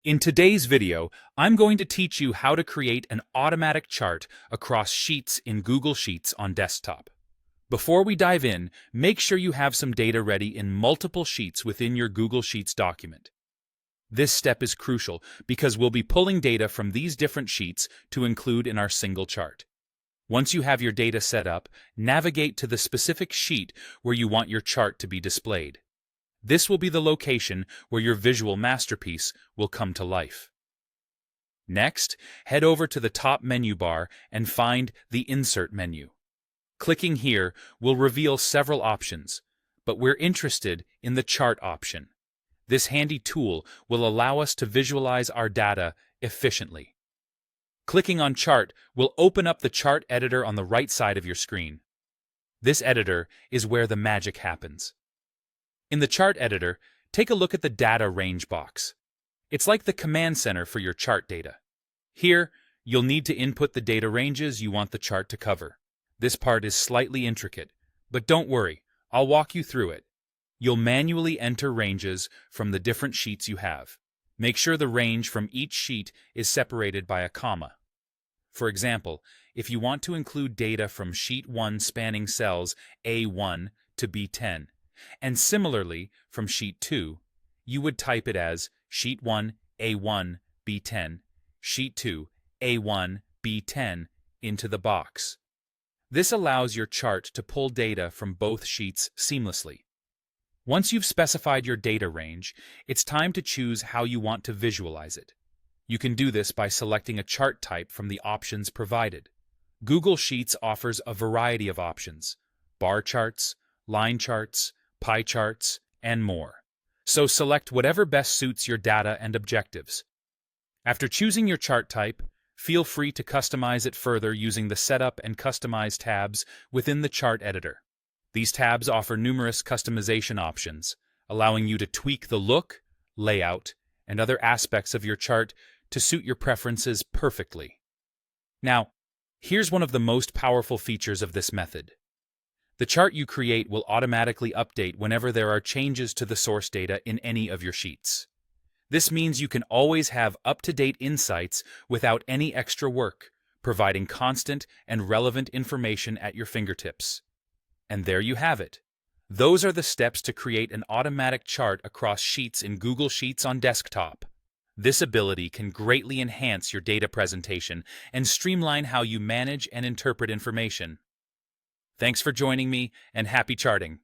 In today's video, I'm going to teach you how to create an automatic chart across sheets in Google Sheets on desktop. Before we dive in, make sure you have some data ready in multiple sheets within your Google Sheets document. This step is crucial because we'll be pulling data from these different sheets to include in our single chart. Once you have your data set up, navigate to the specific sheet where you want your chart to be displayed. This will be the location where your visual masterpiece will come to life. Next, head over to the top menu bar and find the Insert menu. Clicking here will reveal several options, but we're interested in the Chart option. This handy tool will allow us to visualize our data efficiently. Clicking on Chart will open up the chart editor on the right side of your screen. This editor is where the magic happens. In the chart editor, take a look at the data range box. It's like the command center for your chart data. Here, you'll need to input the data ranges you want the chart to cover. This part is slightly intricate, but don't worry, I'll walk you through it. You'll manually enter ranges from the different sheets you have. Make sure the range from each sheet is separated by a comma. For example, if you want to include data from Sheet 1 spanning cells A1 to B10, and similarly, from Sheet 2, you would type it as Sheet 1, A1, B10, Sheet 2, A1, B10 into the box. This allows your chart to pull data from both sheets seamlessly. Once you've specified your data range, it's time to choose how you want to visualize it. You can do this by selecting a chart type from the options provided. Google Sheets offers a variety of options: bar charts, line charts, pie charts, and more. So select whatever best suits your data and objectives. After choosing your chart type, feel free to customize it further using the Setup and Customize tabs within the chart editor. These tabs offer numerous customization options, allowing you to tweak the look, layout, and other aspects of your chart to suit your preferences perfectly. Now, here's one of the most powerful features of this method. The chart you create will automatically update whenever there are changes to the source data in any of your sheets. This means you can always have up-to-date insights without any extra work, providing constant and relevant information at your fingertips. And there you have it. Those are the steps to create an automatic chart across sheets in Google Sheets on desktop. This ability can greatly enhance your data presentation and streamline how you manage and interpret information. Thanks for joining me, and happy charting!